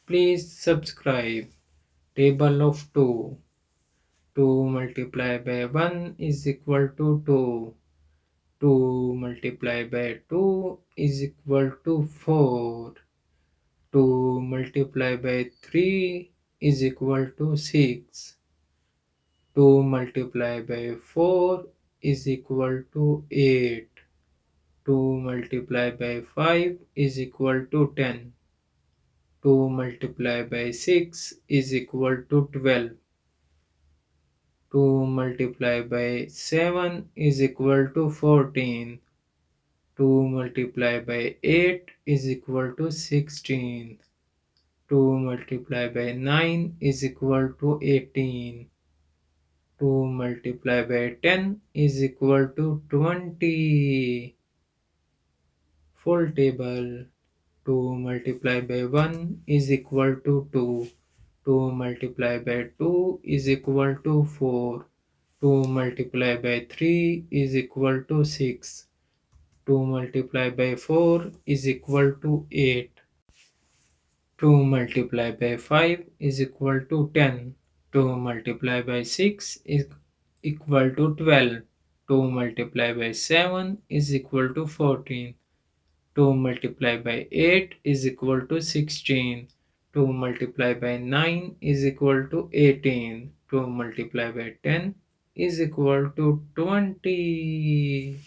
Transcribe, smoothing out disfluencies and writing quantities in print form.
Please subscribe. Table of 2. 2 multiplied by 1 is equal to 2. 2 multiplied by 2 is equal to 4. 2 multiplied by 3 is equal to 6. 2 multiplied by 4 is equal to 8. 2 multiplied by 5 is equal to 10. 2 multiplied by 6 is equal to 12. 2 multiplied by 7 is equal to 14. 2 multiplied by 8 is equal to 16. 2 multiplied by 9 is equal to 18. 2 multiplied by 10 is equal to 20. Full table. 2 multiplied by 1 is equal to 2. 2 multiplied by 2 is equal to 4. 2 multiplied by 3 is equal to 6. 2 multiplied by 4 is equal to 8. 2 multiplied by 5 is equal to 10. 2 multiplied by 6 is equal to 12. 2 multiplied by 7 is equal to 14. 2 multiplied by 8 is equal to 16. 2 multiplied by 9 is equal to 18. 2 multiplied by 10 is equal to 20.